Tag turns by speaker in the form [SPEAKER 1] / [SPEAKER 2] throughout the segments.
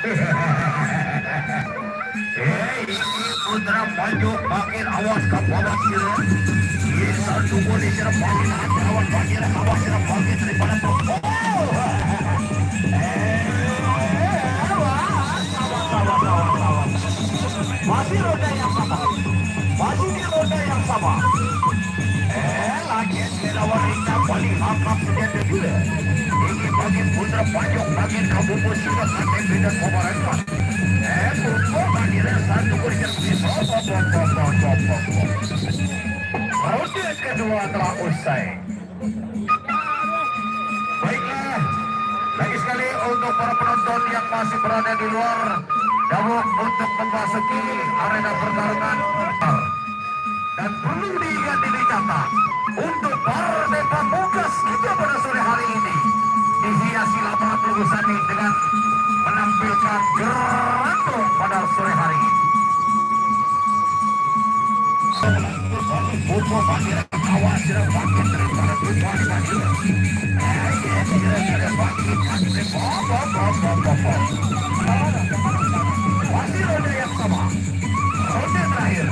[SPEAKER 1] Ini putra maju makin awas ke bawah sini. Ini satu kondisi makin awas makin awas makin daripada masih roda yang sama, masih di roda yang sama. Lagi wanita paling akrab senjata juga. Ini bagi putra panjang makin kabur sudah sampai beda pemerintah. Bukan diri satu kursi Rode kedua telah usai. Baiklah, lagi sekali untuk para penonton yang masih berada di luar Dawuk untuk memasuki arena pertarungan. Dan perlu dicatat untuk partai pamungkas kita pada sore hari ini dihiasi lapangan Lugusani dengan menampilkan gerantung pada sore hari ini. Putra Bandir awas sudah bangkit daripada Putra Bandir. Masih roda yang sama, roda terakhir.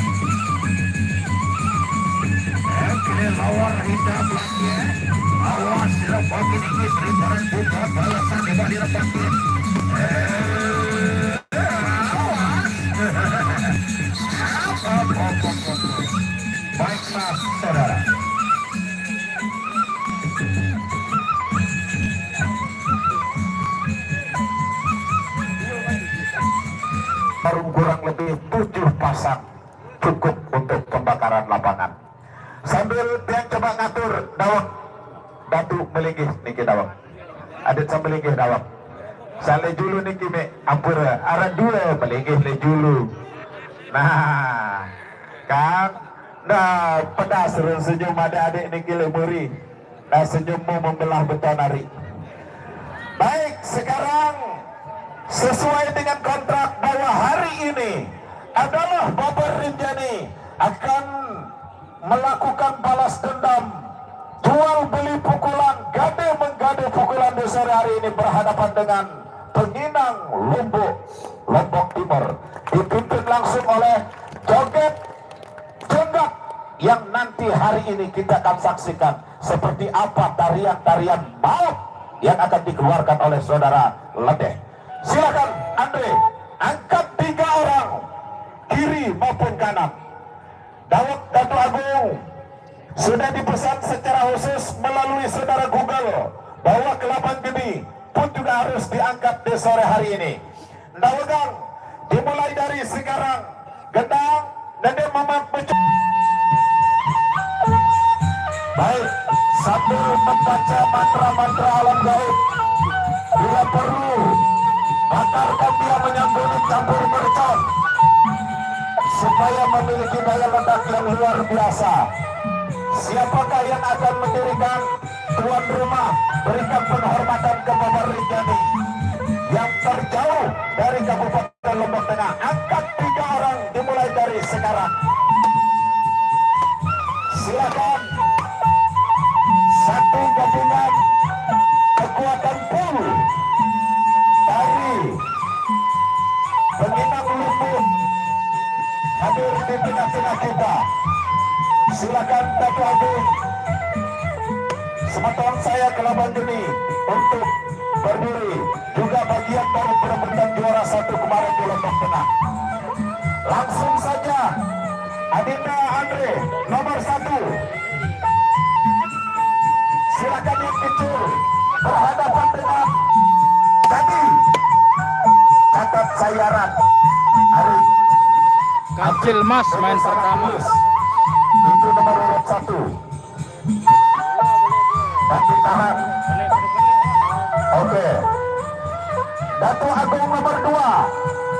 [SPEAKER 1] Kini lawan hitam lagi. Awas sudah bangkit ini daripada Putra balasan di Bandir bangkit. Baiklah saudara, baru kurang lebih 7 pasang cukup untuk pembakaran lapangan. Sambil yang coba ngatur dawang batu melinggih niki dawang adet sambil linggih dawang sale julu niki me ampura arah dua melinggih le julu. Nah kan nah pedas senyum ada adik niki le muri. Nah senyummu membelah beton hari. Baik, sekarang sesuai dengan kontrak bahwa hari ini adalah Babar Rinjani akan melakukan balas dendam, jual beli pukulan, gade menggade pukulan di sore hari ini berhadapan dengan Penginang Lombok Timur, dipimpin langsung oleh Joget Jenggak yang nanti hari ini kita akan saksikan seperti apa tarian-tarian maut yang akan dikeluarkan oleh saudara Ledeh. Silakan Andre, angkat 3 orang kiri maupun kanan. Dawud Datuk Agung sudah dipesan secara khusus melalui saudara Google bahwa Kelabang Geni pun juga harus diangkat di sore hari ini. Dawegang dimulai dari sekarang, gendang dan dia baik sambil membaca mantra-mantra alam gaib. Bila perlu bakarkan dia menyambut campur mercon supaya memiliki daya ledak yang luar biasa. Siapakah yang akan mendirikan tuan rumah berikan penghormatan ke Babar Rinjani yang terjauh dari Kabupaten Lombok Tengah? Angkat 3 orang dimulai dari sekarang. Silakan. Satu gabungan kekuatan full dari Penginang Lumbung hadir di tengah-tengah kita. Silakan Datuk Agung sepatuan saya Kelabang Geni untuk berdiri, juga bagian dari perebutan juara 1 kemarin di Lombok Tengah. Langsung saja Adinda Andre nomor 1. Silakan yang kecil berhadapan dengan tadi catat sayaran hari
[SPEAKER 2] Kacil Mas main pertama
[SPEAKER 1] itu nomor 1 dan ditahan. Oke, Datuk Agung nomor 2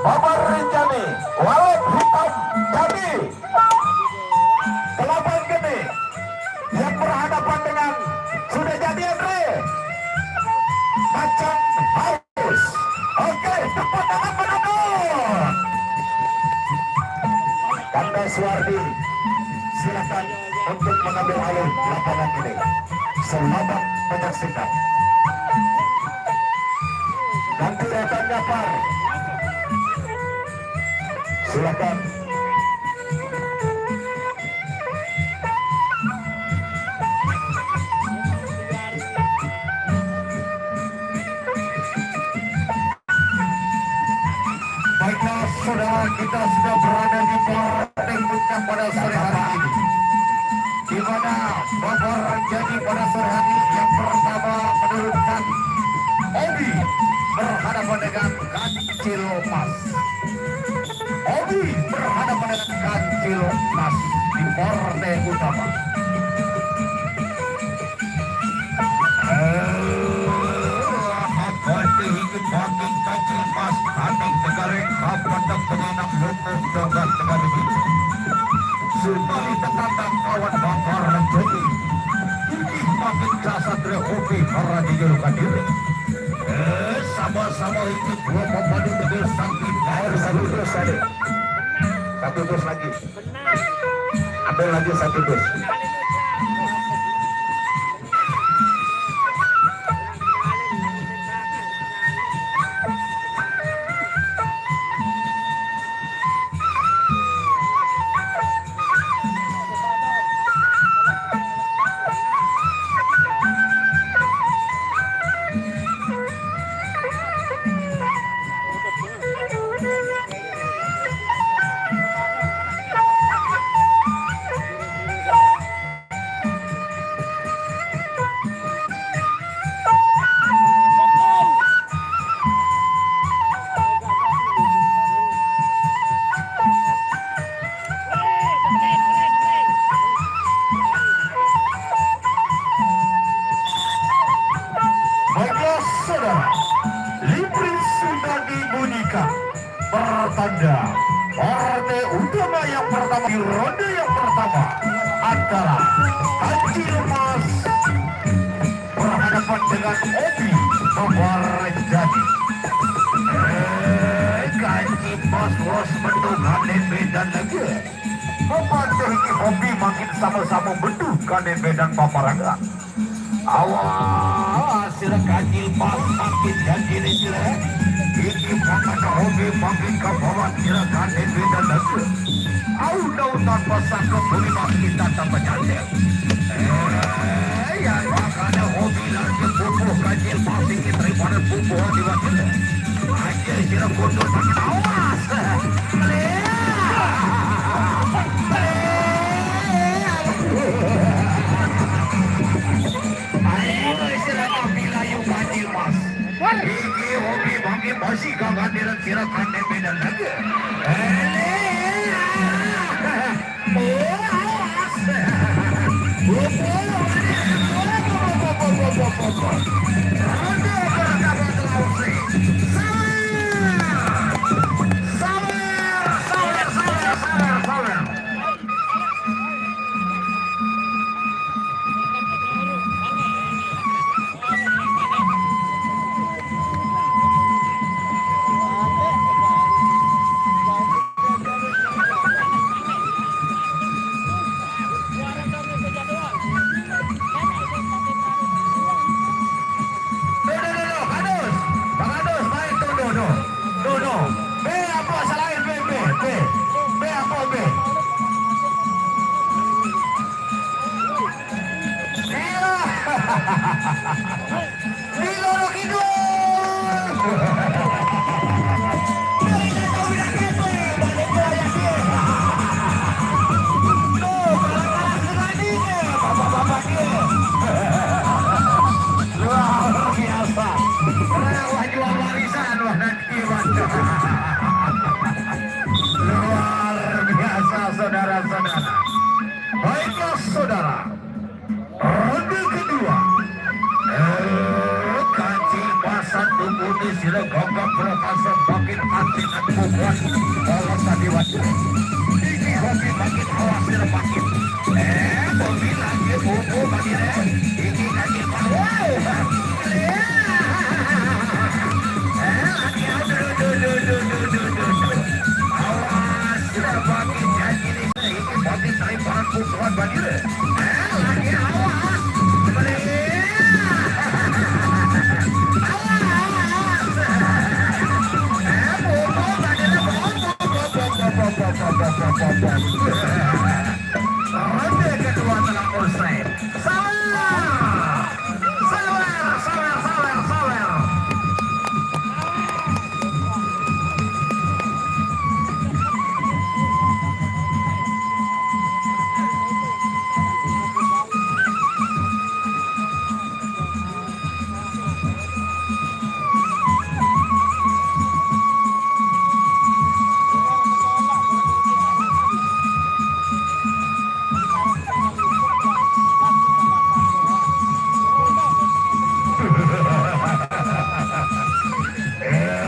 [SPEAKER 1] Babar Rinjani walet hitam jadi Kelabang Geni yang berhadapan dengan sudah jadi Andre Macam Haus. Oke, tepuk tangan penonton. Kanda Suwardi silakan untuk mengambil alih lapangan ini. Selamat menyaksikan. Nanti akan dapat Silakan. Baiklah saudara, kita sudah berada di Bordeng Puncak pada sore hari ini, di mana Bogor jadi pada sore hari yang pertama menurunkan Obi berhadapan dengan Kancil Mas. Obi berhadapan dengan Kancil Mas di Bordeng Utama. Kawan bakar jadi ini makin Satria Hobi para dijulukan diri. Sama-sama ikut dua pemandu tegel samping satu terus ada. Satu terus lagi. Ambil lagi satu terus. Pertanda partai utama yang pertama di ronde yang pertama antara Kancil Mas berhadapan dengan Obi Babarjadi. Kancil Mas was bentukan dan medan lagi. Membantu Obi makin sama-sama bentukan dan medan paparaga. Awal sila Kancil Mas makin jadi sila. Ini makan Obi makin kapawan silakan dan dan lagi. Au tanpa sangka boleh kita tambah cantik. Yang makan Obi lagi bubuh Kancil Mas ini daripada bubuh di wakil. Ajar sila kotor makin awas. Ayo sila kapilayu Kancil Mas. Ini Obi makin masih gagah dengan silakan dan medan lagi. Luar biasa saudara-saudara. Baiklah saudara, ronde kedua. Kancil Mas satu budi sila gagah perkasa makin hati dan kuat. Kalau tadi waktu ini Obi makin awas sila makin. Obi lagi bubu makin. Ini lagi wow. Awas sila makin jadi ini makin taliban bubuan makin. Lagi awas. Ronde kedua telah usai. Sawer.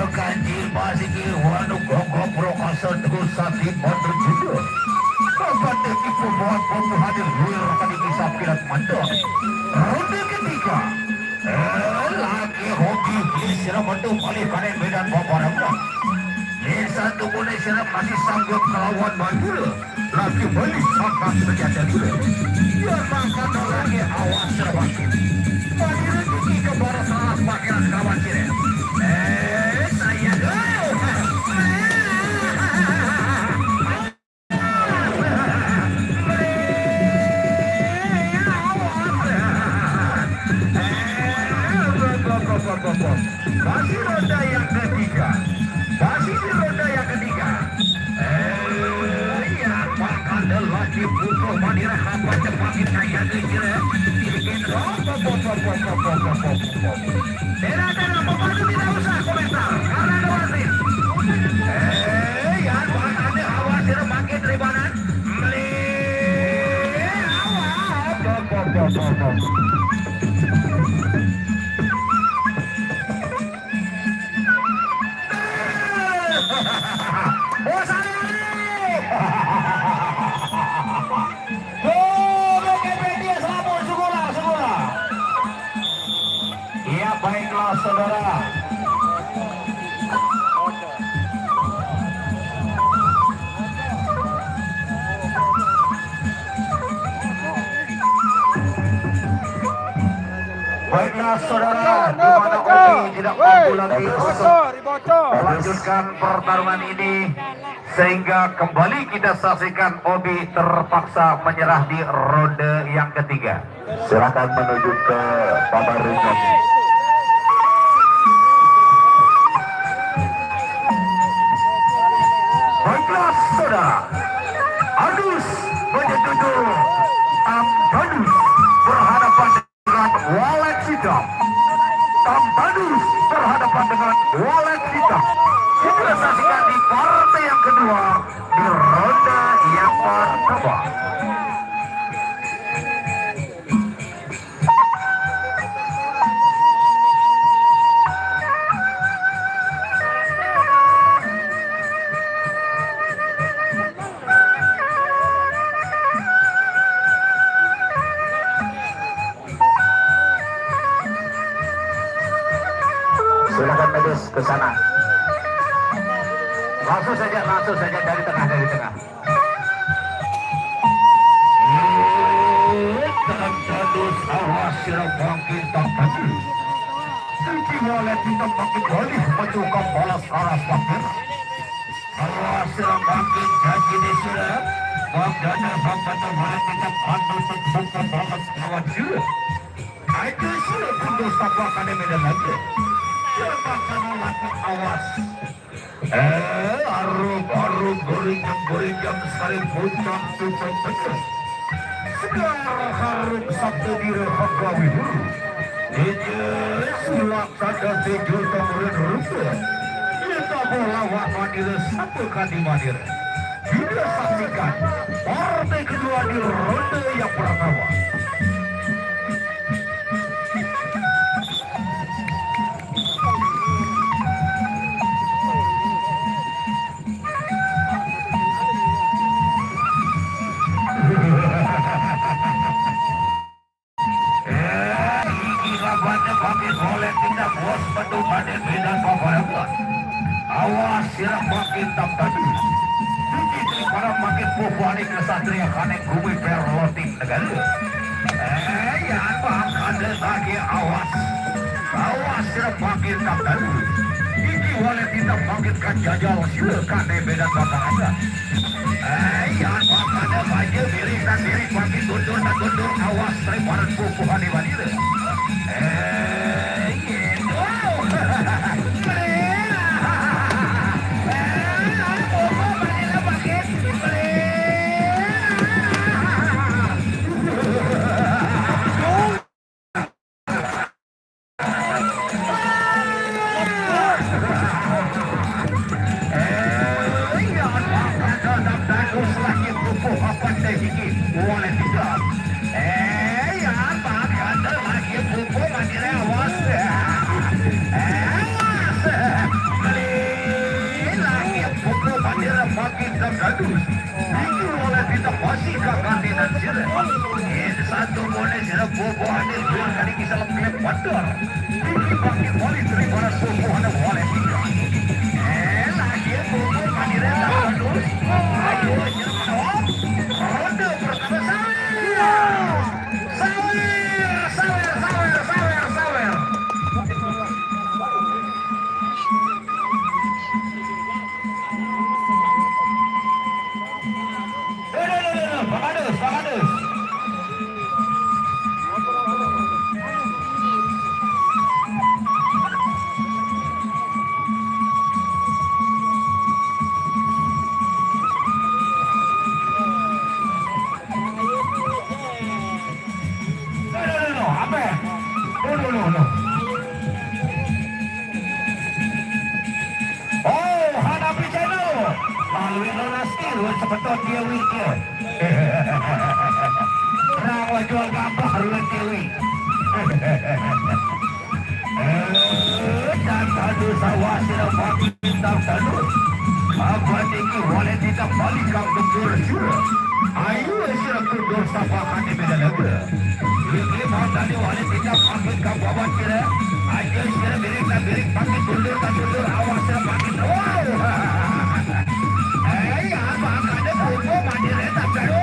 [SPEAKER 1] Kanjil masih wanu gogok prokasa terus sakit motor juga. Kapan deki pembuat hadir luar tadi kisah kilat mandor. Ronde ketiga. Lagi hoki sirap mantu balik kanan medan paparamah. Satu boleh sirap masih sanggup melawan mandul. Lagi balik angkat senjata dulu. Ya makan lagi awas serbakin. Bagi rezeki ke barat salah pakaian kawan siren. Saya masih ronda yang ketiga. Ya makan lagi butuh Madira kapan cepat saya kira. Tera pembantu tidak usah komentar karena ada wasit. Ya makan khawatir makin ribanan. Ya baiklah saudara. Baiklah saudara, di mana Obi tidak mampu lagi untuk melanjutkan pertarungan ini, sehingga kembali kita saksikan Obi terpaksa menyerah di ronde yang ketiga. Silakan menuju ke Pamaringan. Baiklah saudara, Adus menyuju Tambadus berhadapan dengan Walet Hitam. Tambadus berhadapan dengan Walet Hitam. Kita saksikan di partai yang kedua di ronde yang pertama. Silakan medis ke sana. Langsung saja dari tengah. Tambadus awas sirap bangkit Tambadus. Sisi Walet Hitam makin boleh mencukup balas aras pakir. Awas sirap bangkit janji disirap. Bagdana Bambatan Walet Hitam pandu terbuka balas kawan juga. Ada sirap pundur tapakan medan lagi. Silakan lagi awas. Arub gorinjang sekali puncak tutup betul. Sekarang harus sabtu diri hagawi dulu. Ini sulak tanda tejul kemudian rupa. Kita bola Madira satu kali Madira. Kita saksikan partai kedua di ronde yang pertama. Awas sirap makin Tambadus. Jadi para makin pupuani kesatria kanek bumi perloting negara. Ya paham ada lagi awas. Awas sirap makin Tambadus. Ini wallet kita bangkitkan jajal silakan beda paparan. Ya pakada baja diri dan diri bagi gundur dan gundur awas lebaran pukuhan di badira. Satu boleh sila bubu hadir dua kali kisah lebih water. Ini bagi boleh terima suku ada boleh tiga. Lagi bubu hadir dah terus. Ayo jawab. Ronde pertama sawer. Pagadus. No. Oh, hadapi channel. Lalu Indonesia sebetul dia weekend. Rawa jual gambar haruan Dewi. Dan tadu sawah sila bagi bintang tadu. Apa tinggi wallet kita balik kau kundur syurah. Ayo sila kundur sapakan di beda negara. Ini mau tadi wallet kita bagi kau bawa sila. Ayo sila birik bagi kundur awas sila bagi. Wow. Apa ada buku mandi retap tadu.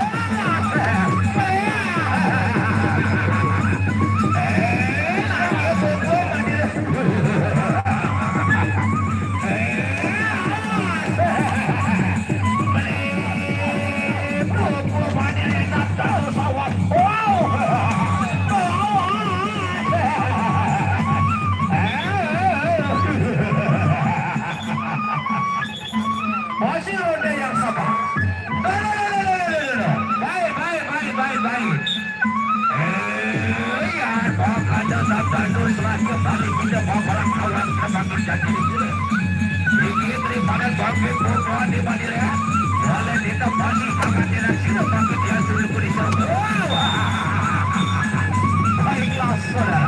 [SPEAKER 1] Masih ronde yang sama. Baik. Ya, bakal datang terus lagi kembali kita bawa kawan kembali jadi kita. Ini daripada bangkit pokok di Madura. Walau kita masih akan tidak siap bangkit yang sudah berisau. Baiklah saudara.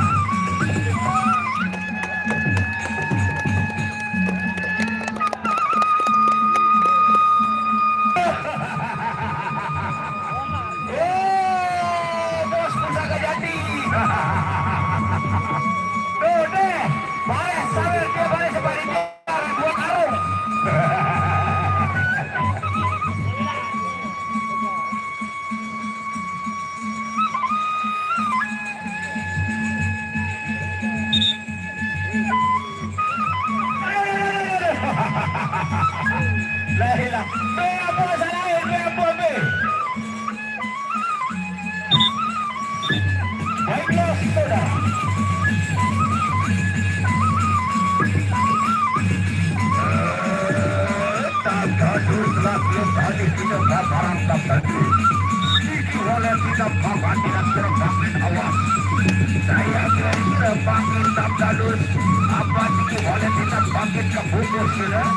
[SPEAKER 1] Saya kira bangkit tabdalus apa tinggi boleh kita bangkit ke bubur sudah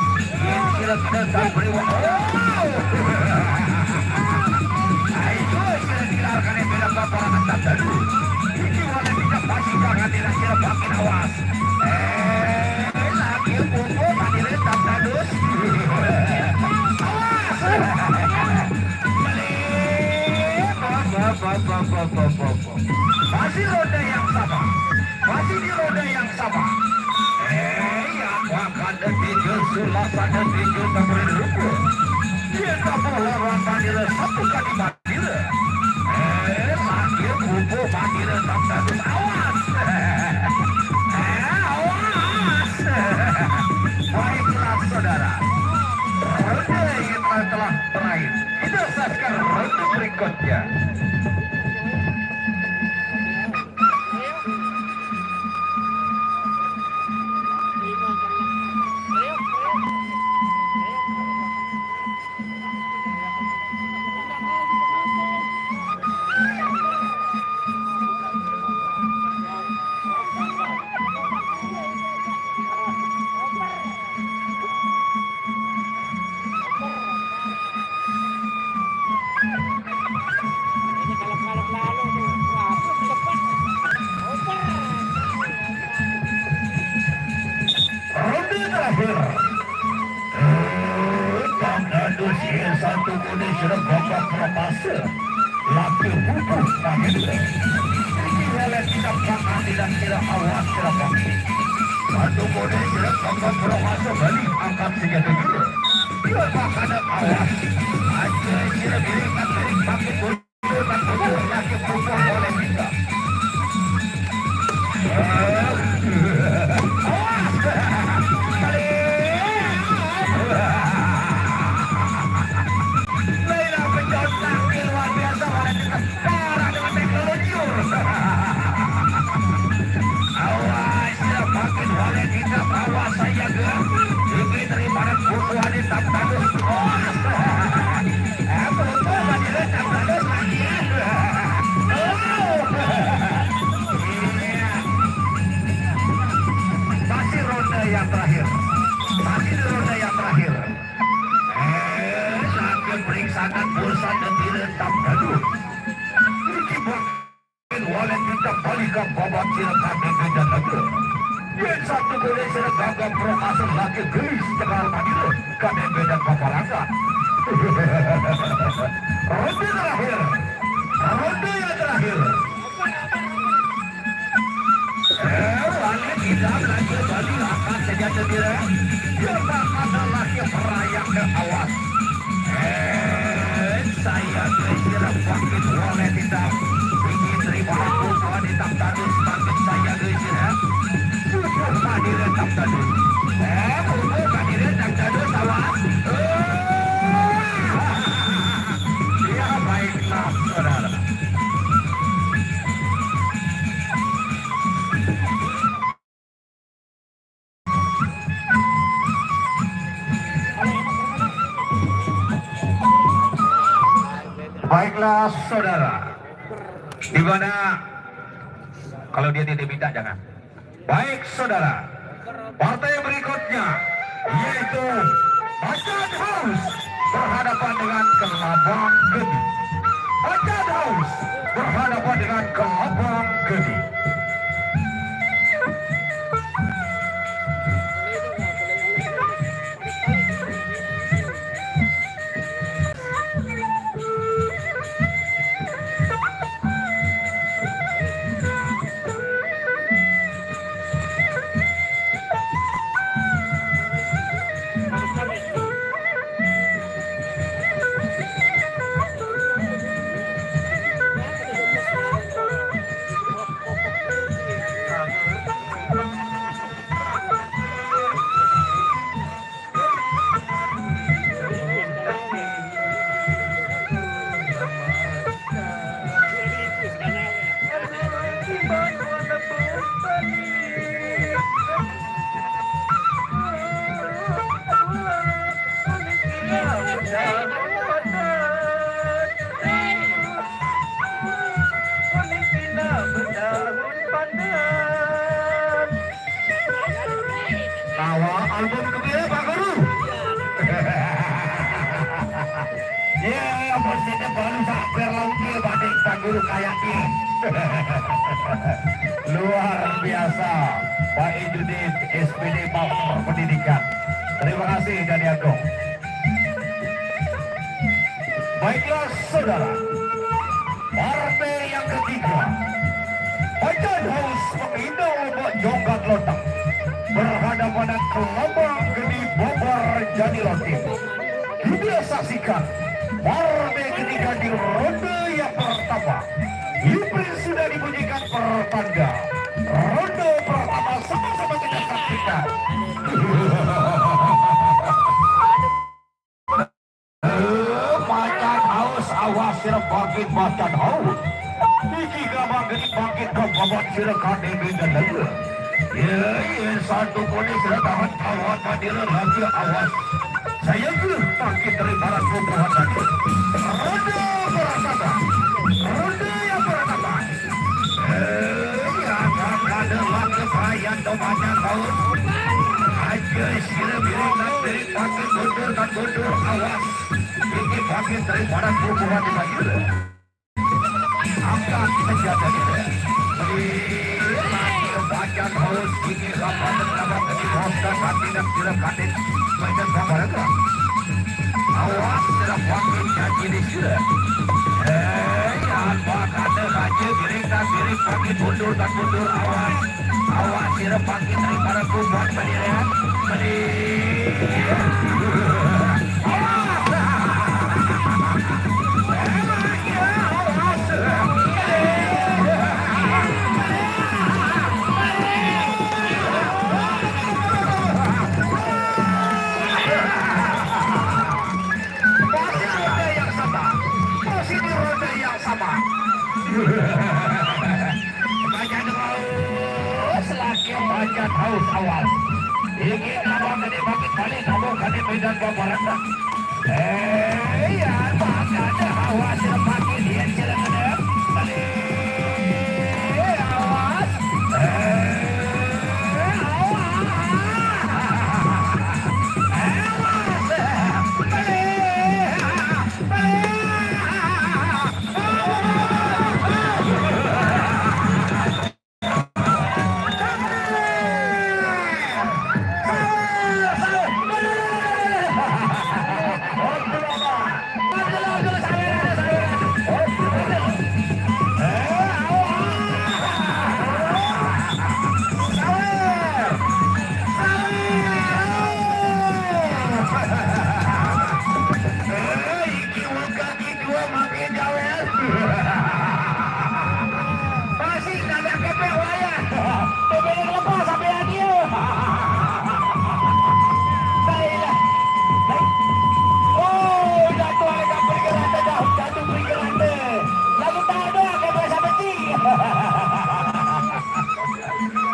[SPEAKER 1] yang kira kita beri ayo kira dilarkan yang beda paparan tabdalus ini boleh kita pastikan hadiran kira bangkit awas lagi bubur hadirin tabdalus awas masih roda yang sama. Masih di roda yang sama. Ya, akan detikel sulasan detikel tamrin ruku. Dia tak boleh orang Madura satu kali Madura. Sakit buku Madura tak terus awas. Awas. telah berakhir. Kita saksikan ronde berikutnya. Ronde terakhir. Satu kuning sudah babak berpase. Laki bubuh Mahendra. Ini oleh tidak pakai dan tidak awas tidak pakai. Satu kuning sudah babak berpase balik angkat senjata juga. Dia pakai dan awas. Aja sudah berikan dari pakai bubuh dan bubuh laki bubuh oleh kita. Masih ronde yang terakhir. Masih ronde yang terakhir. Sakit periksakan bosan dan direntam dadu. Ini walet kita balikan babak silakan dan dadu. Yang satu boleh seragam pro asal laki geris tegal madilu KDB dan Paparangga. Ronde terakhir. Ronde yang terakhir. Walet kita belajar balik akan senjata dia. Dia bakal laki perayak ke awas. Saya kira pakai walet hitam. Ingin terima aku wanita tadus pakai saya kira. Bukan hadirin tak tadus. Bukan hadirin tak tadus awas. Ya baiklah saudara. Baiklah saudara, di mana kalau dia tidak minta jangan. Baik saudara, partai berikutnya yaitu Acan House berhadapan dengan Kelabang Gedi. Acan House berhadapan dengan Kelabang Gedi. Album kebira Pak Guru. Ya, bosnya baru sampai lautnya badai Pak Guru kayak ini. Luar biasa, Pak Idudin SPD Pak Pendidikan. Terima kasih Dani Agung. Baiklah saudara, partai yang ketiga, Acan House menghindar ombak Jonggat Lontang berhadapan dengan Kelabang Gedi Bogor Jadilon Timur. Kita saksikan partai ketiga di ronde yang pertama. Iblis sudah dibunyikan pertanda. Ronde pertama sama-sama kita saksikan. sila bangkit macan haus. Iki gamang gini bangkit ke babat sila kade dengan lalu. Ya, satu koni sila tahan awan mandira lagi awas. Saya ke bangkit dari barat kubuhan tadi. Roda beratapa. Roda yang beratapa. Ya, ada lagi bayan domanya kau. Aja sila bilang dari bangkit mundur awas. Ini bangkit dari barat kubuhan di baju. Angkat senjata kita. Bacan haus ini rapat dapat dihoskan hati dan silakan macam apa? Awas sudah bangkit janji di sini. Apa kata saja mereka birik bangkit mundur dan mundur awas. Awas sudah bangkit dari para kubuhan berdiri. Bacan haus awas. Ini nama gede bangkit balik kamu kade medan babaranda. Ya, bacan awas bangkit dia silakan. Awas.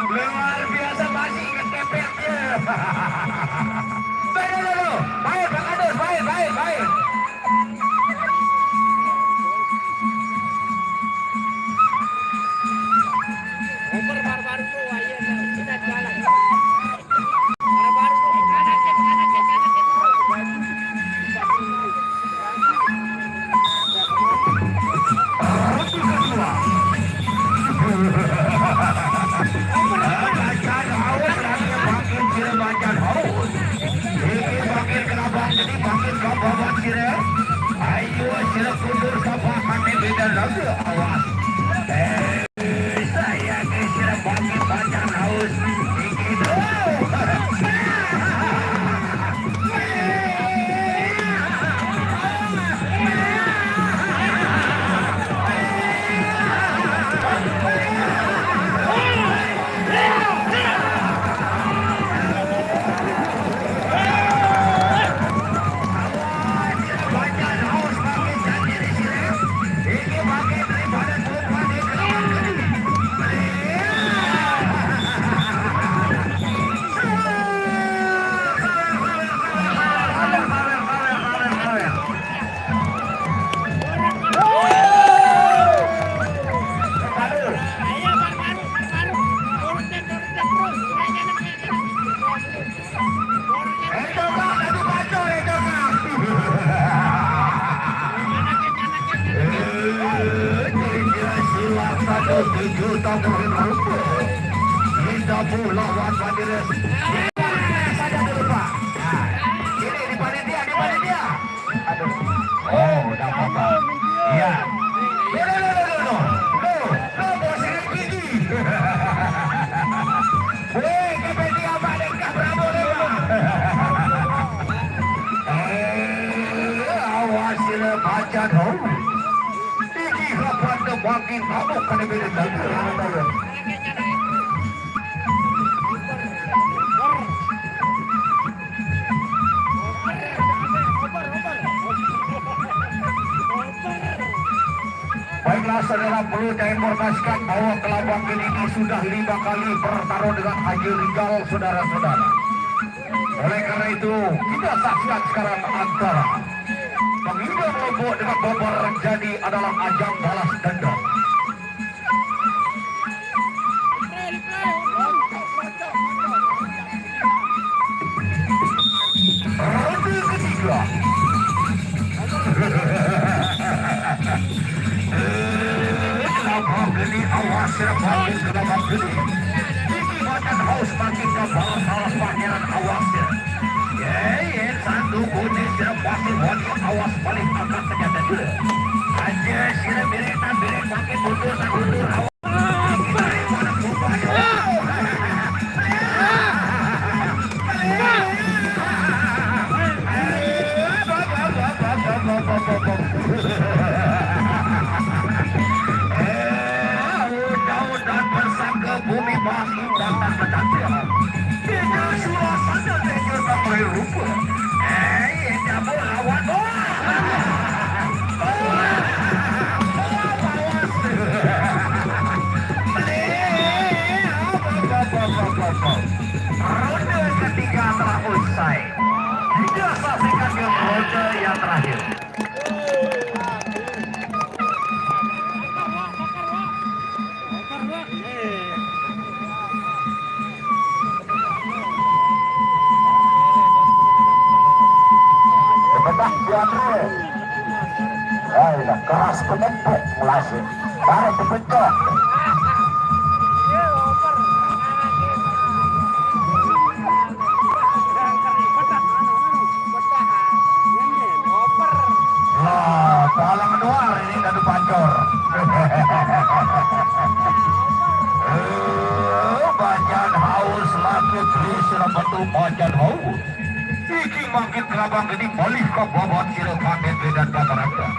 [SPEAKER 1] Luar biasa masih kepepetnya. Baik dulu. Baik Pak Kadus, baik.
[SPEAKER 3] Over baru-baru tuh aja kita jalan. Baru-baru tuh kanan ke.
[SPEAKER 1] Bacan haus lagi bangkit sila bacan haus. Ini bangkit kenapa jadi bangkit kau bawa sila. Ayo sila kundur sabah kami beda lagi awas. Saya ke sila bangkit bacan haus. Lawan Bandires. Saja dulu Pak. Ini di panitia. Aduh. Oh, udah apa? Iya. No, bos gigi. Weh, kepedia balik ke Bravo Lema. Awas sila bacan hau. Iki rapat bangkit kamu kan beda lagi. saudara perlu saya informasikan bahwa Kelabang ini sudah 5 kali bertarung dengan Haji Rizal, saudara-saudara. Oleh karena itu, kita saksikan sekarang antara Pengibar Lombok dengan Bobor jadi adalah ajang balas dendam. Ronde ketiga. Kelabang geni awas bagus Kelabang geni. Ini macan haus makin ke balas pangeran awasnya. Satu kuning siap pasti wajib awas balik angkat senjata dulu. Aja sila beretan pakai mundur awas. Kita mana rupanya. Daun bersangka bumi masih datang menanti. Tidak suasana tidak sampai rupa. Kamu lawan ronde ketiga telah usai. Kita saksikan ronde yang terakhir. Keras penempuk melasih. Tarik kepencok. Palang luar ini gak dipancor. Bacan haus laki sudah betul bacan haus. Iki makin Kelabang geni balik ke bobot sila paket dan bataraka.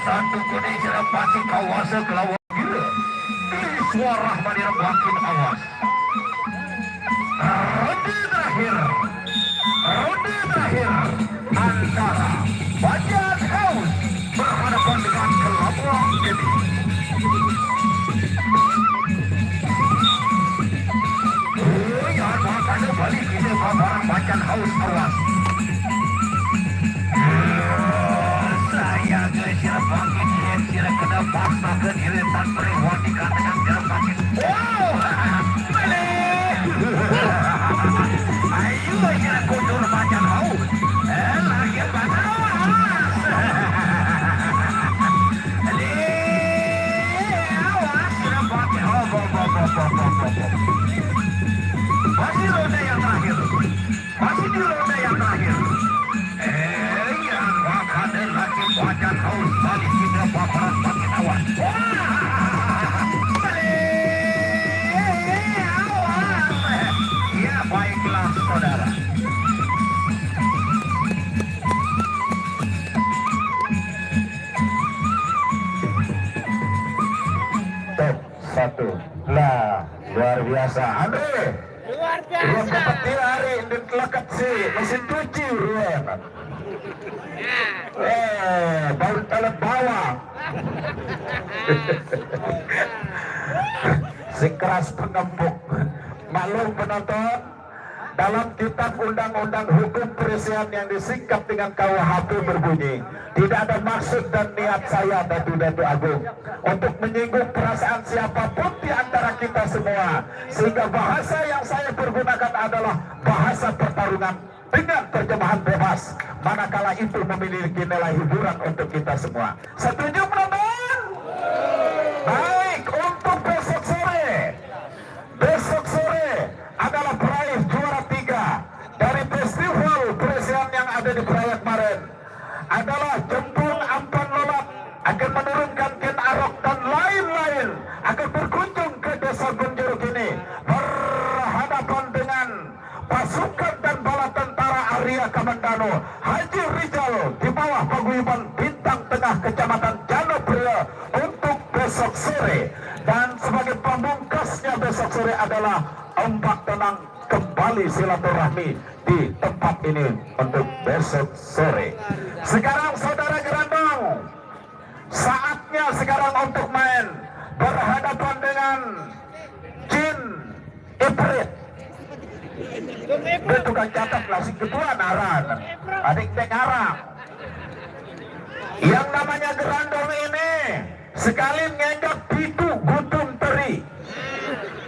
[SPEAKER 1] Satu kuning sila pasti kawasa Kelabang gila. Ini suara manira makin awas. Ronde terakhir antara Bacan Haus berhadapan dengan Kelabang geni. Yang makanya balik ini barang Bacan Haus awas. Saya gesir bangkit sila kena paksa ke diri tanpa reward dikatakan dalam bangkit. Wow! Balik! Ayo sila kundur Bacan Haus. Lagi Bacan Haus. Awas sila bangkit. Masih ronde yang terakhir. Masih di ronde yang terakhir. Yang bakal lagi Bacan Haus balik kita paparan makin awas. Awas. Ya baiklah saudara. Tek satu. Lah luar biasa. Andre.
[SPEAKER 3] Luar
[SPEAKER 1] Ruang
[SPEAKER 3] biasa.
[SPEAKER 1] dapat hari dan kelakat sih mesin cuci ruang. Baru talent bawang. Si keras penempuk. Maklum penonton, dalam kitab undang-undang hukum perselisihan yang disingkat dengan KUHP berbunyi, tidak ada maksud dan niat saya Datu Agung untuk menyinggung perasaan siapapun di antara kita semua, sehingga bahasa yang saya pergunakan adalah bahasa pertarungan dengan terjemahan bebas, manakala itu memiliki nilai hiburan untuk kita semua. Setuju penonton? Baik, untuk besok sore adalah peraih juara 3 dari festival perselisihan yang ada di Praia kemarin adalah Jembung Ampan Lolat, akan menurunkan Ken Arok dan lain-lain akan berkunjung ke desa Gunjuruk ini berhadapan dengan pasukan dan bala tentara Arya Kamandano Haji Rizal di bawah paguyuban Bintang Tengah Kecamatan Janopria untuk besok sore. Dan sebagai pamungkasnya besok sore adalah ombak tenang kembali silaturahmi di tempat ini untuk besok sore. Sekarang saudara Gerandong, saatnya Saatnya sekarang untuk main berhadapan dengan Jin Iprit. Dia tukang catat klasik kedua naran. Adik Tengarang. Yang namanya Gerandong ini sekali ngenggap pitu gutum teri.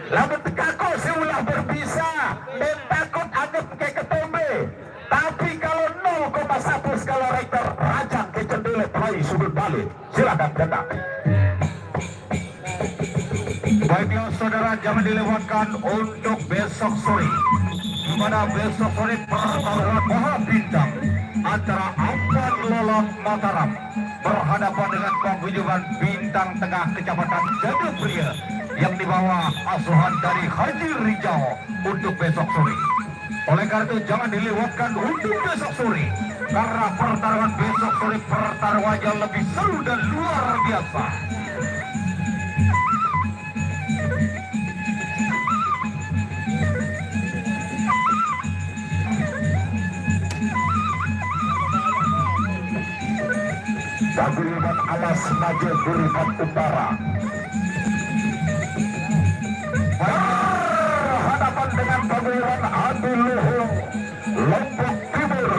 [SPEAKER 1] Lamun tekako seulah berbisa dan takut anggap ke ketombe. Tapi kalau 0,1 skala Richter rajang ke cendele play sudut balik. Silakan cetak. Baiklah saudara, jangan dilewatkan untuk besok sore. Pada besok sore pertarungan Maha Bintang antara Ampan Lolong Mataram berhadapan dengan paguyuban Bintang Tengah Kecamatan Jadu Pria yang dibawa asuhan dari Haji Rijau untuk besok sore. Oleh karena itu jangan dilewatkan untuk besok sore, karena pertarungan besok sore pertarungan yang lebih seru dan luar biasa. Paguyuban Alas Maju Buripan Utara berhadapan dengan paguyuban Adi Luhung Lombok Timur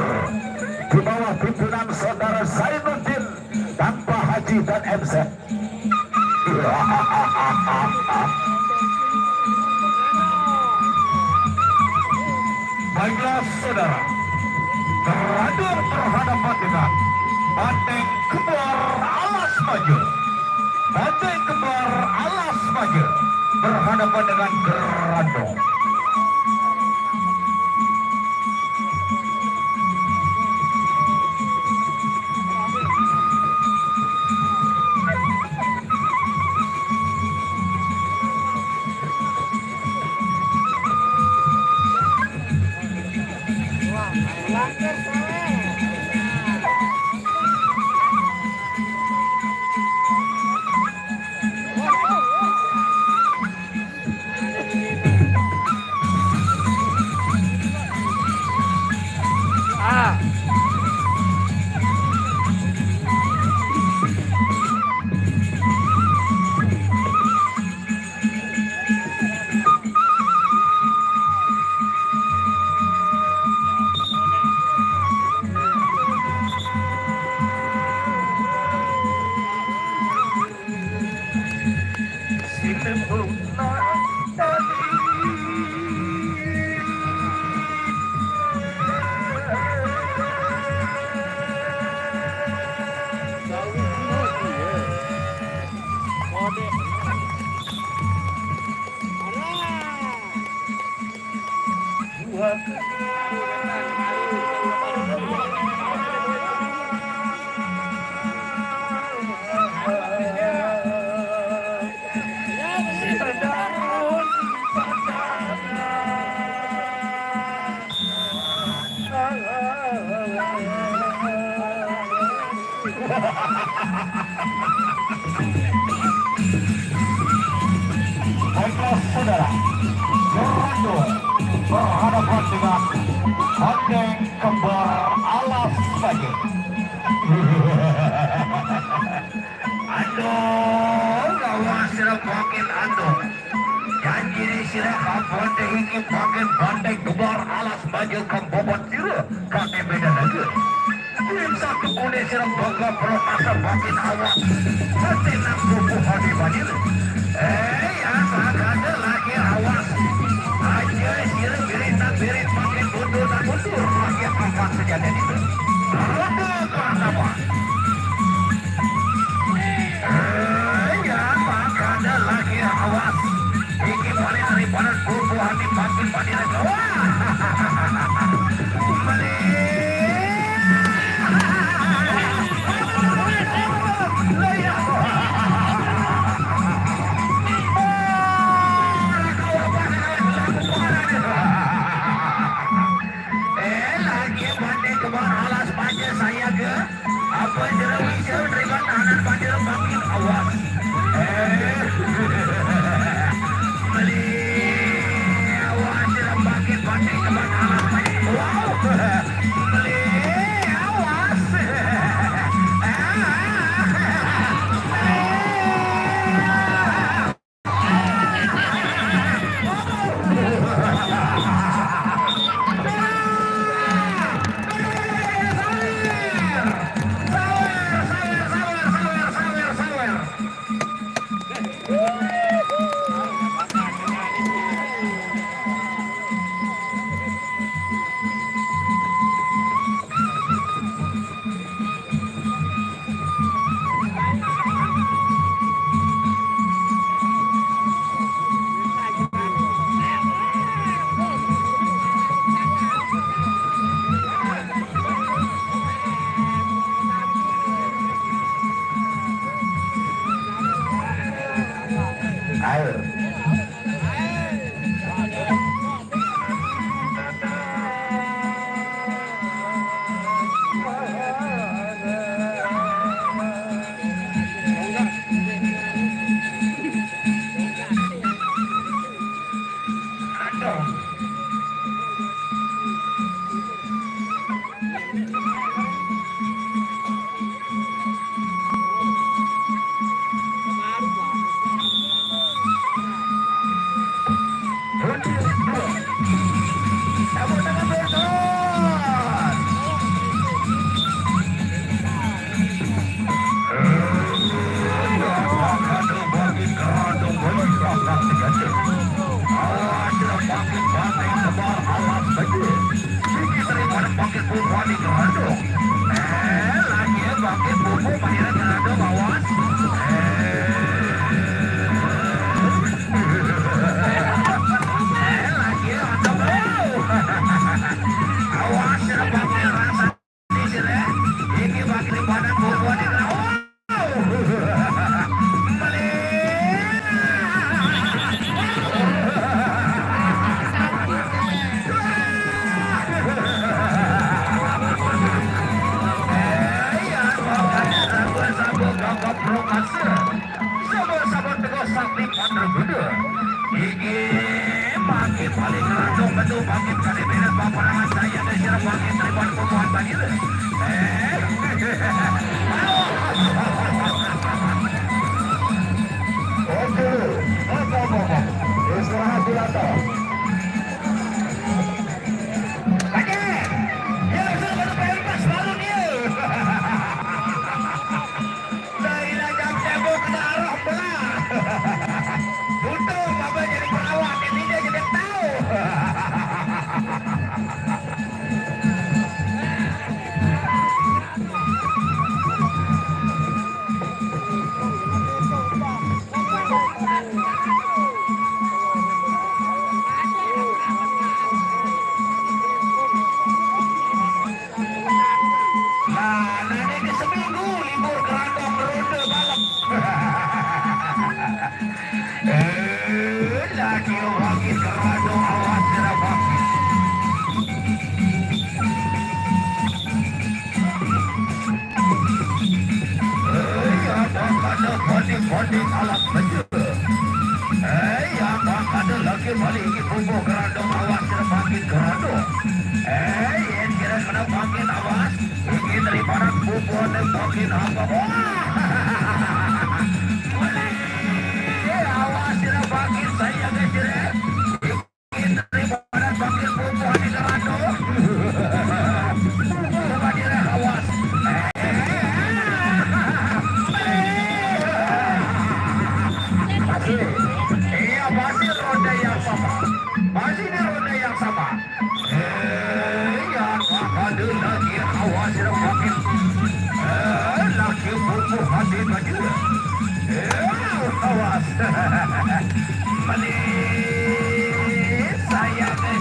[SPEAKER 1] di bawah pimpinan saudara Zainuddin tanpa Haji dan MC. Baiklah saudara, beradu berhadapan dengan Banteng Kembar Alas Maju. Banteng Kembar Alas Maju berhadapan dengan Gerandong. Baiklah saudara, Gerandong berhadapan dengan Banteng Kembar Alas Maju. Aduh, lawan sirap makin aduh. Janji ni sirap kapal hingga makin Banteng Kembar Alas Maju kembobot sirap kami beda lagi. Tim satu kulit sirap bangga permasa makin awak. Nanti nak bubuh hari banjir. Apa kata lagi awas. Aja sirap birit makin mundur dan mundur. Lagi apa sejadian itu. Rodo ke apa? Apa kata lagi awas. Iki paling hari panas bubuh hari makin banjir. Awas, makin kerandung. Lagi bangkit bubu panira kerandung awas. Lagi mantap. Awas bangkit rasa di sini. Ini bangkit badan bubu di kerandung. Sabar-sabar tegas sakti pandang beda. Iki makin paling kerandung betul makin kali benar paparangan saya dan sirap makin terlibat pembuat banjir. Oke, apa-apa. Istirahat di atas. Bonding alat penjuru. Yang ada lagi balik ini bubuh kerandung awas terbangkit kerandung. Yang kira kena bangkit awas. Ini daripada bubuh dan bangkit apa? Awas terbangkit saya kecil. Ini daripada bangkit bubuh di kerandung. Bubuh dia awas. Iya masih roda yang sama. Masih di roda yang sama. Ya ada lagi awas bangkit. Lagi bubuh hati baju. Awas. Balik saya ke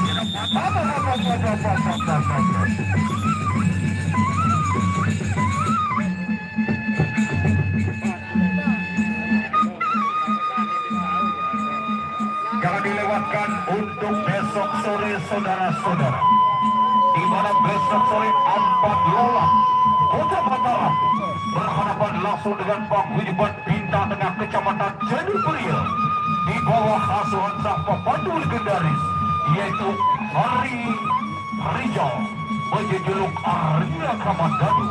[SPEAKER 1] jangan dilewatkan untuk besok sore saudara-saudara, di mana besok sore 4 lola Kota Mataram berhadapan langsung dengan Paguyuban Bintang Tengah Kecamatan Jatimulia di bawah asuhan sang pepandu legendaris yaitu Hari Rijal berjuluk Arya Kamandanu.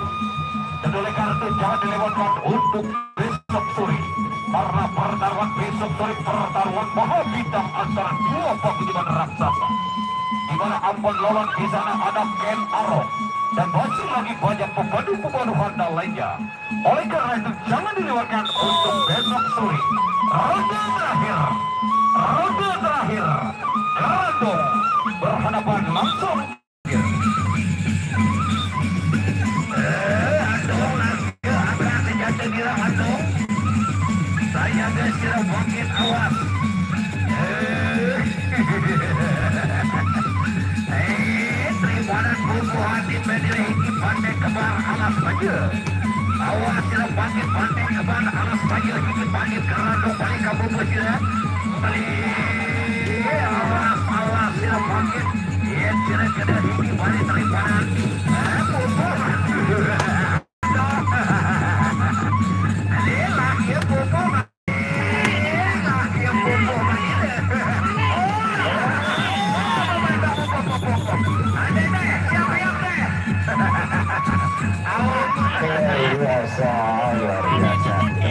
[SPEAKER 1] Dan oleh karena itu jangan dilewatkan untuk besok sore, karena pertarungan besok sore pertarungan maha bintang antara dua paguyuban raksasa, di mana Ambon lawan di sana ada Ken Arok dan masih lagi banyak pemandu-pemandu handal lainnya. Oleh karena itu jangan dilewatkan untuk besok sore. Ronde terakhir Kerandung berhadapan langsung. Saya guys kira bangkit awas. Terimanan buku hati berdiri ini pandai kebar alas baju. Awas kira bangkit pandai kebar alas baju ini bangkit kerandung balik kamu berjaya. Balik awas kira bangkit. Ia kira-kira ini balik terimanan.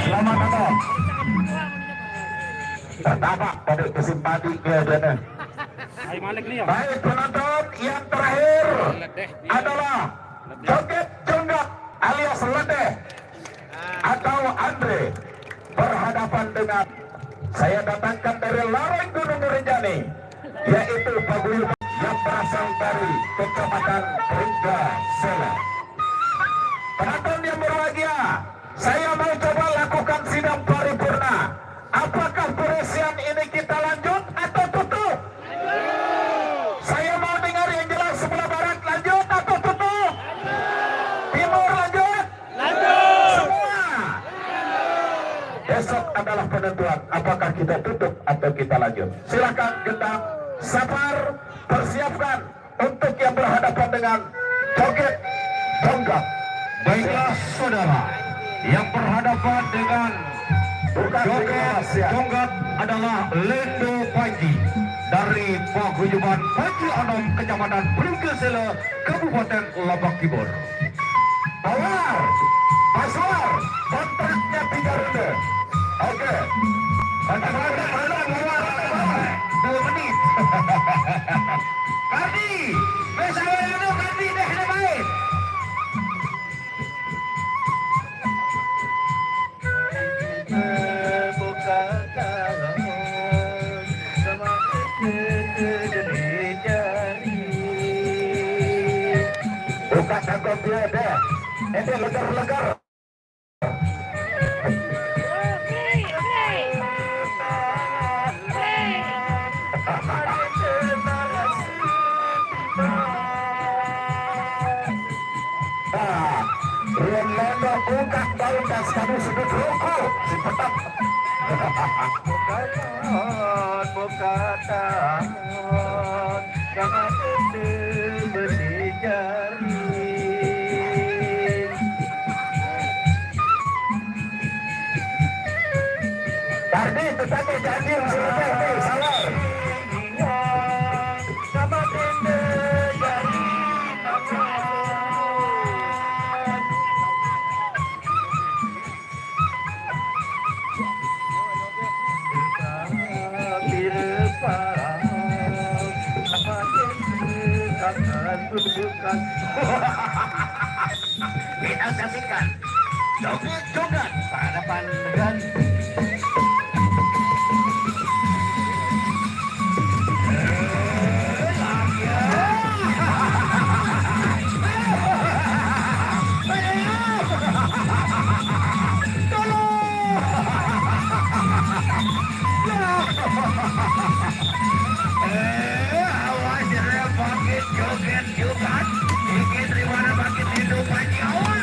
[SPEAKER 1] Selamat datang. Pertama pada kesimpati keadaan. Baik penonton, yang terakhir adalah Joget Jonggak alias Ledeh atau Andre berhadapan dengan saya datangkan dari lereng Gunung Rinjani, yaitu paguyuban yang yang berasal dari Kecamatan Ringga Sela. Penonton yang berbahagia, saya mau coba lakukan sidang paripurna. Apakah peresian ini kita lanjut atau tutup? Saya mau dengar yang jelas sebelah barat lanjut atau tutup? Timur lanjut? Semua. Besok adalah penentuan apakah kita tutup atau kita lanjut. Silakan gendang, sabar, persiapkan untuk yang berhadapan dengan joget tonggak.
[SPEAKER 4] Baiklah saudara, yang berhadapan dengan joget tonggak adalah Lendo Panji dari Paguyuban Panji Anom, Kecamatan Pringgesela, Kabupaten Lebak Timur.
[SPEAKER 1] Power, Paswar, kontraknya 3 ronde. Oke. Kontrak 2 menit. Kardi, bersama dulu Kardi dah ada baik. Buka tanggung dia deh. Ini legar-legar. Ronaldo buka daun dan kamu sudut rokok si petang. Tadi tetangga janji selesai nih, salah. Kita saksikan joget-joget perhadapan dengan joget-joget dikit Ribana bangkit hidup Panji, awas.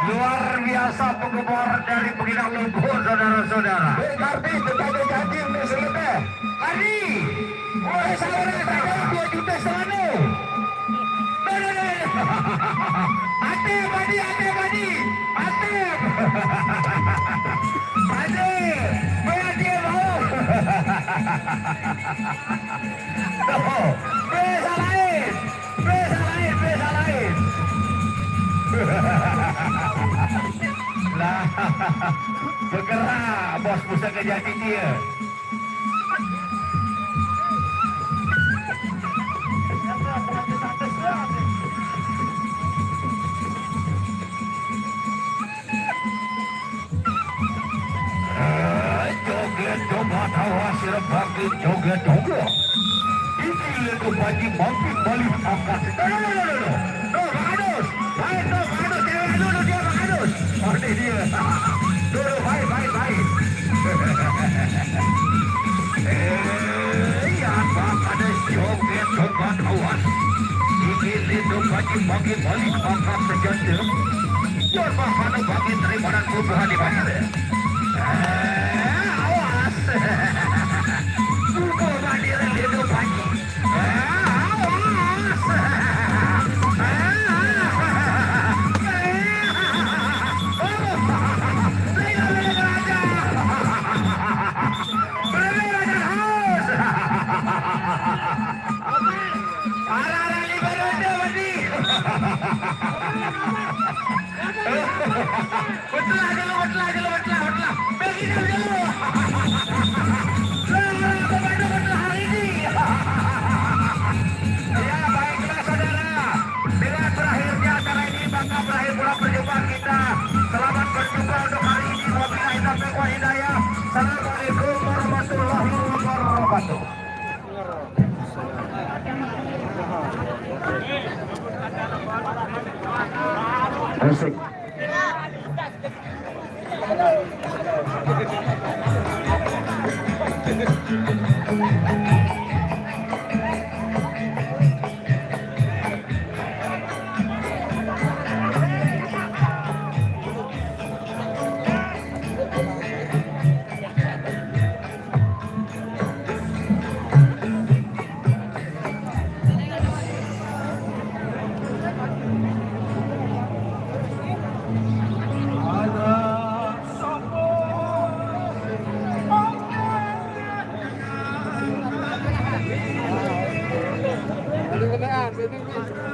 [SPEAKER 1] Luar biasa penggemar dari Peginang Lumpur, saudara-saudara. Kardi, tetangga janji untuk selesai. Kardi, boleh saya saya 2 juta selanu. Atep, Adi, Atep, Adi. Atep. Adi, bayar dia mau. Besa lain. Besa lain, besa lain. Lah, bergerak bos pusaka janji dia. Joget coba tawa sirap bangkit joget joget. Ini itu Panji bangkit balik angkat. No, bagus. Baik, no, bagus. Dia dulu dia bagus. Oh, ini dia. Dulu, baik. Apa ada joget coba tawa. Ini itu Panji bangkit balik angkat sejati. Biar bahkan bangkit terima dan kubuhan di bawah. Awas. Buka bandir hidup Panji. Awas. Betul aja lo. Begini Musik.
[SPEAKER 2] Aduh, kenaan, betul.